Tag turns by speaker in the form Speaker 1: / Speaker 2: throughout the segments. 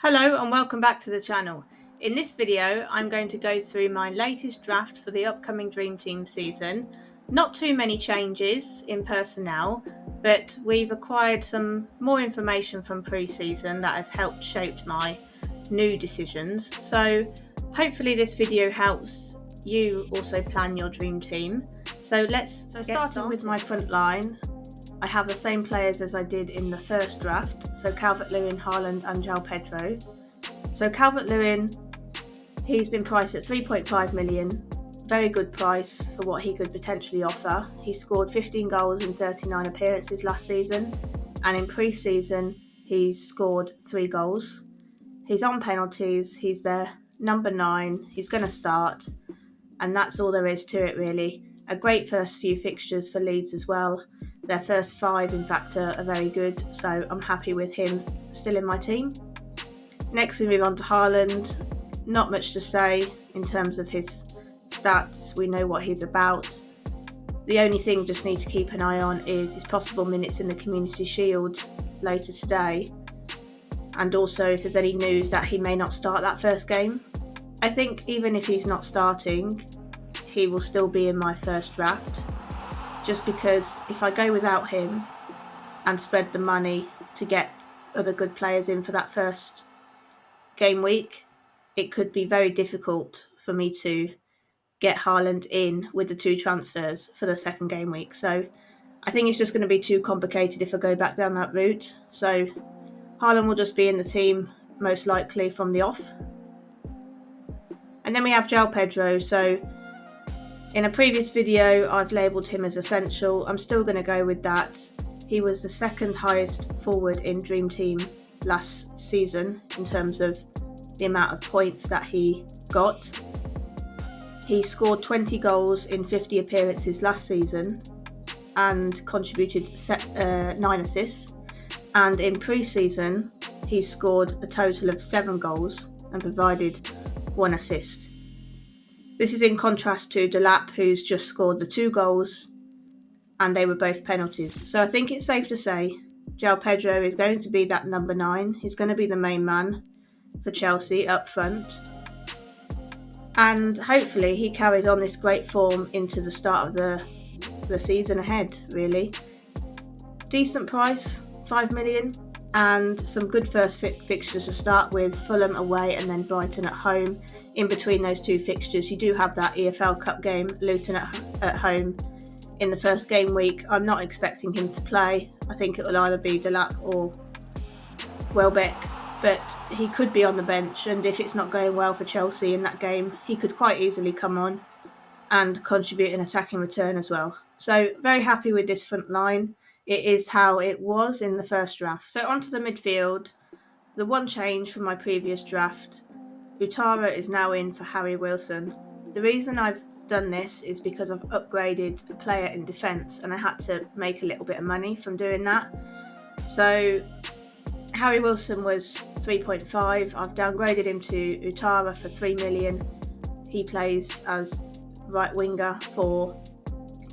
Speaker 1: Hello and welcome back to the channel. In this video I'm going to go through my latest draft for the upcoming Dream Team season. Not too many changes in personnel, but we've acquired some more information from pre-season that has helped shape my new decisions. So hopefully this video helps you also plan your Dream Team. So let's get started with my front line. I have the same players as I did in the first draft, so Calvert-Lewin, Haaland and João Pedro. So Calvert-Lewin, he's been priced at 3.5 million, very good price for what he could potentially offer. He scored 15 goals in 39 appearances last season, and in pre-season he's scored 3 goals. He's on penalties, he's their number 9, he's going to start, and that's all there is to it really. A great first few fixtures for Leeds as well. Their first 5 in fact are very good, so I'm happy with him still in my team. Next we move on to Haaland. Not much to say in terms of his stats, we know what he's about. The only thing just need to keep an eye on is his possible minutes in the Community Shield later today, and also if there's any news that he may not start that first game. I think even if he's not starting, he will still be in my first draft, just because if I go without him and spread the money to get other good players in for that first game week, it could be very difficult for me to get Haaland in with the 2 transfers for the second game week. So I think it's just going to be too complicated if I go back down that route. So Haaland will just be in the team most likely from the off. And then we have João Pedro. So in a previous video I've labelled him as essential. I'm still going to go with that. He was the second highest forward in Dream Team last season in terms of the amount of points that he got. He scored 20 goals in 50 appearances last season and contributed 9 assists. And in pre-season he scored a total of 7 goals and provided 1 assist. This is in contrast to Delap, who's just scored the 2 goals and they were both penalties. So I think it's safe to say João Pedro is going to be that number 9. He's going to be the main man for Chelsea up front. And hopefully he carries on this great form into the start of the season ahead, really. Decent price, 5 million, and some good first fixtures to start with. Fulham away and then Brighton at home. In between those 2 fixtures you do have that EFL Cup game, Luton at home in the first game week. I'm not expecting him to play. I think it will either be Delap or Welbeck, but he could be on the bench, and if it's not going well for Chelsea in that game, he could quite easily come on and contribute an attacking return as well. So very happy with this front line. It is how it was in the first draft. So onto the midfield. The one change from my previous draft, Utara is now in for Harry Wilson. The reason I've done this is because I've upgraded a player in defence and I had to make a little bit of money from doing that. So Harry Wilson was 3.5. I've downgraded him to Utara for 3 million. He plays as right winger for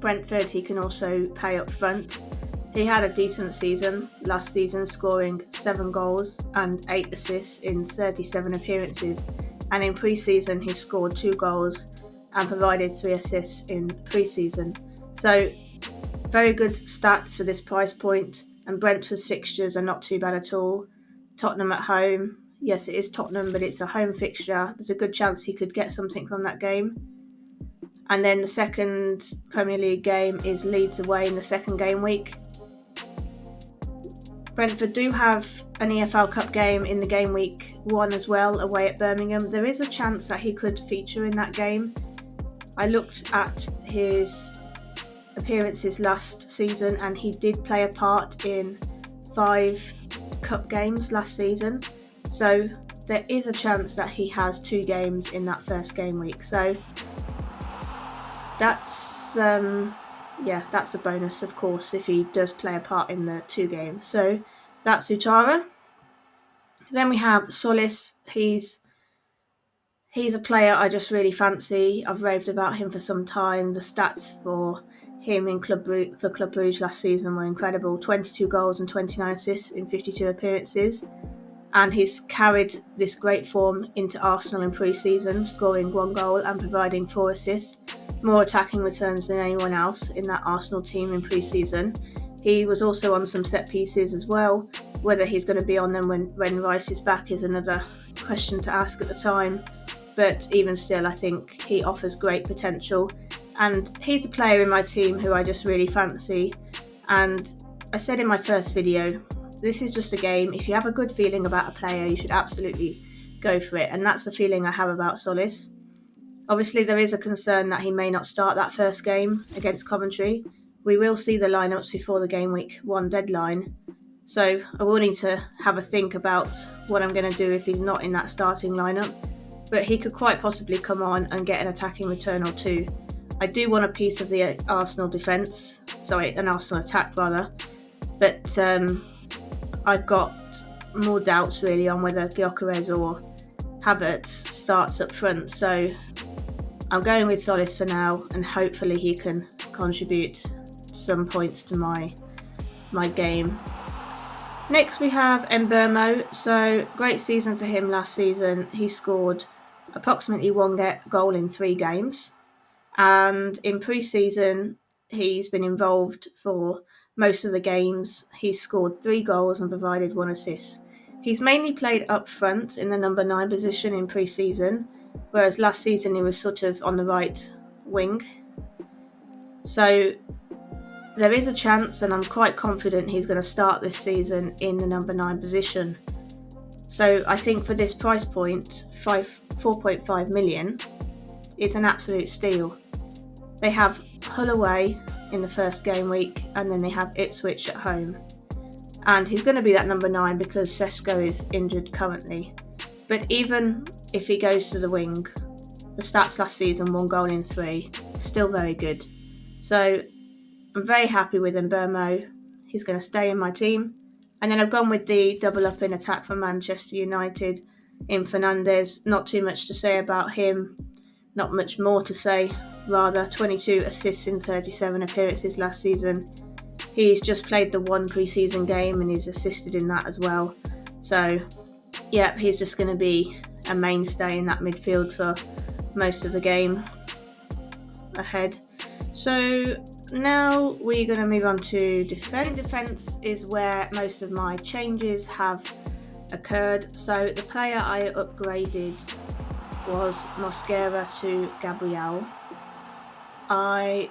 Speaker 1: Brentford. He can also pay up front. He had a decent season last season, scoring 7 goals and 8 assists in 37 appearances. And in pre-season he scored 2 goals and provided 3 assists in pre-season. So very good stats for this price point. And Brentford's fixtures are not too bad at all. Tottenham at home. Yes, it is Tottenham, but it's a home fixture. There's a good chance he could get something from that game. And then the second Premier League game is Leeds away in the second game week. Brentford do have an EFL Cup game in the game week 1 as well, away at Birmingham. There is a chance that he could feature in that game. I looked at his appearances last season and he did play a part in 5 cup games last season, so there is a chance that he has 2 games in that first game week. So that's a bonus, of course, if he does play a part in the 2 games. So that's Utara. Then we have Solis. He's a player I just really fancy. I've raved about him for some time. The stats for him in Club Brugge last season were incredible. 22 goals and 29 assists in 52 appearances. and he's carried this great form into Arsenal in pre-season, scoring 1 goal and providing 4 assists, more attacking returns than anyone else in that Arsenal team in pre-season. He was also on some set pieces as well. Whether he's going to be on them when Rice is back is another question to ask at the time, but even still, I think he offers great potential, and he's a player in my team who I just really fancy. And I said in my first video, this is just a game. If you have a good feeling about a player, you should absolutely go for it, and that's the feeling I have about Solis. Obviously, there is a concern that he may not start that first game against Coventry. We will see the lineups before the game week 1 deadline, so I will need to have a think about what I'm going to do if he's not in that starting lineup, but he could quite possibly come on and get an attacking return or 2. I do want a piece of the Arsenal defence, an Arsenal attack rather, but I've got more doubts really on whether Gyökeres or Havertz starts up front, so I'm going with Solis for now, and hopefully he can contribute some points to my game. Next we have Mbeumo. So great season for him last season. He scored approximately 1 goal in 3 games, and in pre-season he's been involved for most of the games. He's scored 3 goals and provided 1 assist. He's mainly played up front in the number 9 position in pre-season, whereas last season he was sort of on the right wing. So there is a chance, and I'm quite confident he's going to start this season in the number 9 position. So I think for this price point, 4.5 million, it's an absolute steal. They have Hull away in the first game week, and then they have Ipswich at home. And he's going to be that number 9 because Sesko is injured currently. But even if he goes to the wing, the stats last season, 1 goal in 3, still very good. So I'm very happy with Mbeumo. He's going to stay in my team. And then I've gone with the double up in attack for Manchester United in Fernandes. Not too much to say about him. Not much more to say, rather. 22 assists in 37 appearances last season. He's just played the 1 pre-season game and he's assisted in that as well. So, yeah, he's just going to be a mainstay in that midfield for most of the game ahead. So now we're going to move on to defence. Defence is where most of my changes have occurred. So the player I upgraded was Mosquera to Gabriel. I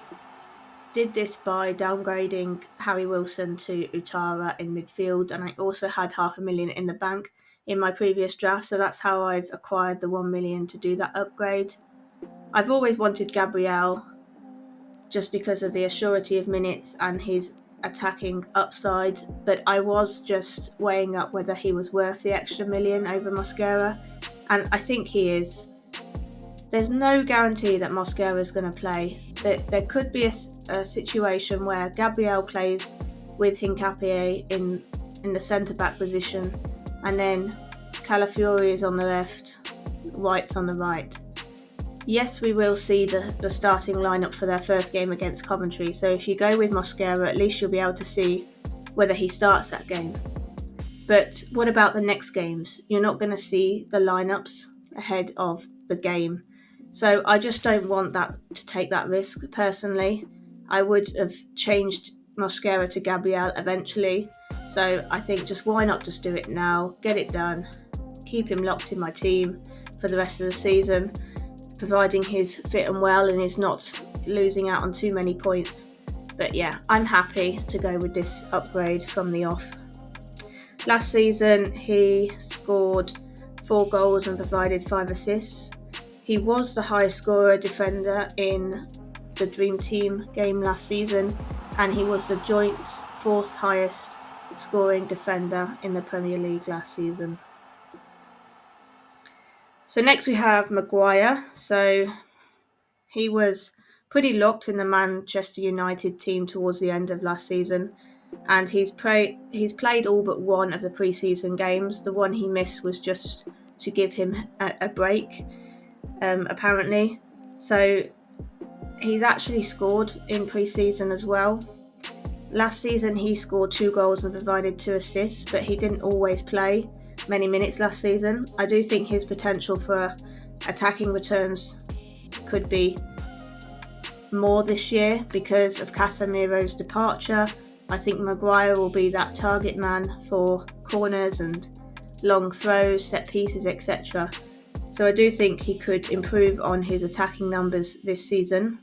Speaker 1: did this by downgrading Harry Wilson to Utara in midfield, and I also had $500,000 in the bank in my previous draft, so that's how I've acquired the 1 million to do that upgrade. I've always wanted Gabriel just because of the assurity of minutes and his attacking upside, but I was just weighing up whether he was worth the extra million over Mosquera, and I think he is. There's no guarantee that Mosquera is going to play. There could be a situation where Gabriel plays with Hincapié in the centre-back position, and then Calafiori is on the left, White's on the right. Yes, we will see the starting lineup for their first game against Coventry, so if you go with Mosquera, at least you'll be able to see whether he starts that game. But what about the next games? You're not going to see the lineups ahead of the game. So I just don't want that to take that risk personally. I would have changed Mosquera to Gabriel eventually. So I think just why not just do it now, get it done, keep him locked in my team for the rest of the season, providing he's fit and well and is not losing out on too many points. But yeah, I'm happy to go with this upgrade from the off. Last season he scored 4 goals and provided 5 assists. He was the highest scorer defender in the Dream Team game last season, and he was the joint 4th highest scoring defender in the Premier League last season. So next we have Maguire. So he was pretty locked in the Manchester United team towards the end of last season, and he's played all but 1 of the pre-season games. The one he missed was just to give him a break. Apparently. So he's actually scored in pre-season as well. Last season he scored 2 goals and provided 2 assists, but he didn't always play. many minutes last season. I do think his potential for attacking returns could be more this year because of Casemiro's departure. I think Maguire will be that target man for corners and long throws, set pieces, etc. So I do think he could improve on his attacking numbers this season.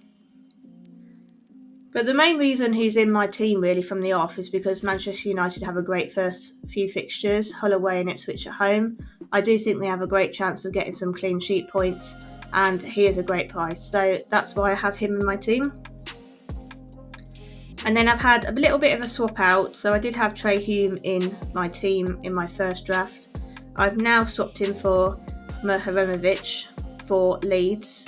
Speaker 1: But the main reason he's in my team really from the off is because Manchester United have a great first few fixtures, Hull away and Ipswich at home. I do think they have a great chance of getting some clean sheet points, and he is a great price. So that's why I have him in my team. And then I've had a little bit of a swap out. So I did have Trey Hume in my team in my first draft. I've now swapped him for Mihajlovic for Leeds.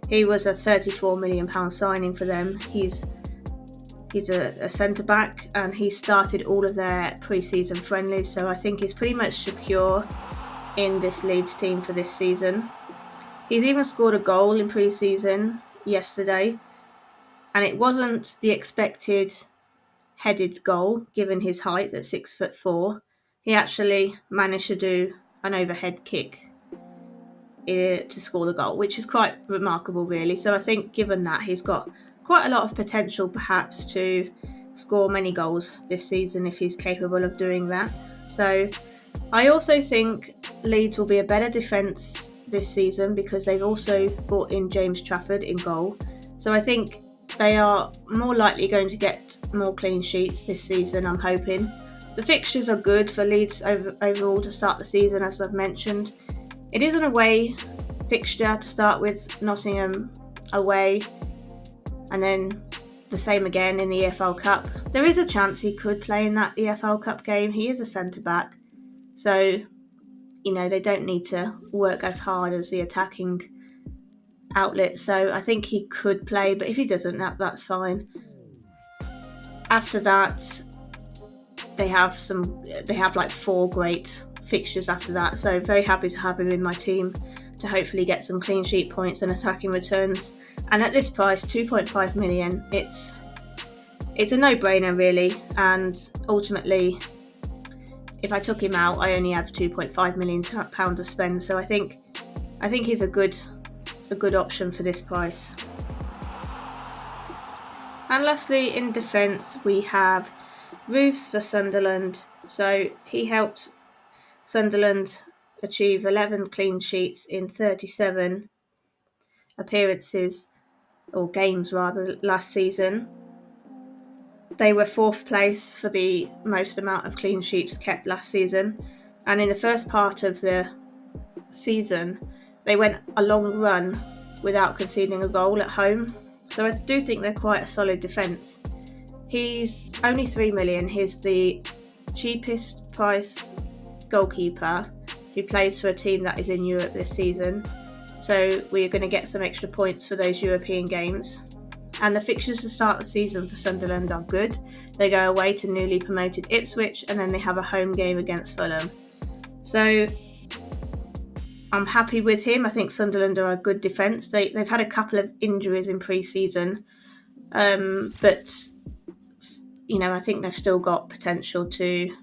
Speaker 1: He was a £34 million signing for them. He's a centre-back, and he started all of their pre-season friendlies, so I think he's pretty much secure in this Leeds team for this season. He's even scored a goal in pre-season yesterday, and it wasn't the expected headed goal given his height at 6'4". He actually managed to do an overhead kick to score the goal, which is quite remarkable really. So I think given that, he's got quite a lot of potential perhaps to score many goals this season if he's capable of doing that. So I also think Leeds will be a better defence this season because they've also brought in James Trafford in goal. So I think they are more likely going to get more clean sheets this season, I'm hoping. The fixtures are good for Leeds overall to start the season, as I've mentioned. It is an away fixture to start with, Nottingham away, and then the same again in the EFL Cup. There is a chance he could play in that EFL Cup game. He is a centre-back, so they don't need to work as hard as the attacking outlet. So I think he could play, but if he doesn't, that's fine. After that, they have like 4 great fixtures after that, so very happy to have him in my team to hopefully get some clean sheet points and attacking returns. And at this price, 2.5 million, it's a no-brainer really, and ultimately if I took him out I only have £2.5 million to spend, so I think he's a good option for this price. And lastly, in defence we have Roofs for Sunderland. So he helped Sunderland achieve 11 clean sheets in 37 appearances, or games rather, last season. They were 4th place for the most amount of clean sheets kept last season, and in the first part of the season they went a long run without conceding a goal at home. So I do think they're quite a solid defence. He's only 3 million. He's the cheapest price goalkeeper who plays for a team that is in Europe this season. So we're going to get some extra points for those European games. And the fixtures to start the season for Sunderland are good. They go away to newly promoted Ipswich, and then they have a home game against Fulham. So I'm happy with him. I think Sunderland are a good defence. They've had a couple of injuries in pre-season, but I think they've still got potential to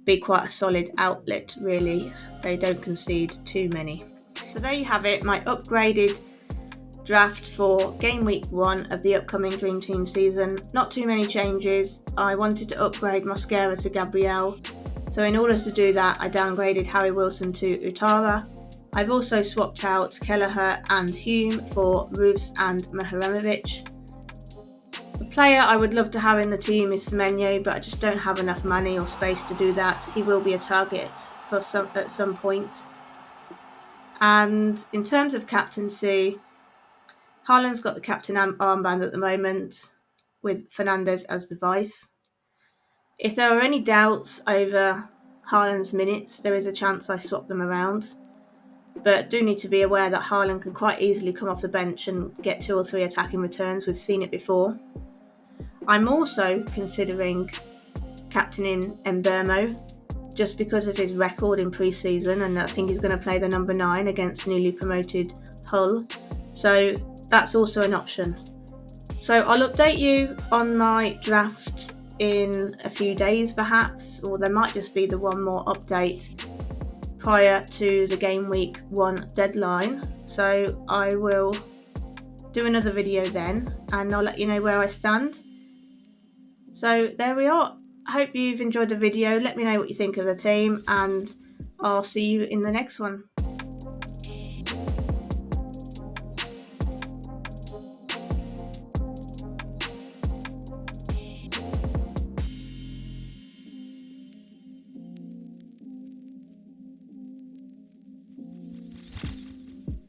Speaker 1: be quite a solid outlet, really. They don't concede too many. So there you have it, my upgraded draft for game week 1 of the upcoming Dream Team season. Not too many changes. I wanted to upgrade Mosquera to Gabriel, so in order to do that I downgraded Harry Wilson to Utara. I've also swapped out Kelleher and Hume for Roofs and Mihajlovic. The player I would love to have in the team is Semenyo, but I just don't have enough money or space to do that. He will be a target at some point. And in terms of captaincy, Haaland's got the captain armband at the moment, with Fernandes as the vice. If there are any doubts over Haaland's minutes, there is a chance I swap them around. But do need to be aware that Haaland can quite easily come off the bench and get 2 or 3 attacking returns. We've seen it before. I'm also considering captaining Mbeumo just because of his record in pre-season, and I think he's going to play the number 9 against newly promoted Hull. So that's also an option. So I'll update you on my draft in a few days perhaps, or there might just be the one more update prior to the game week 1 deadline. So I will do another video then, and I'll let you know where I stand. So there we are. I hope you've enjoyed the video. Let me know what you think of the team, and I'll see you in the next one.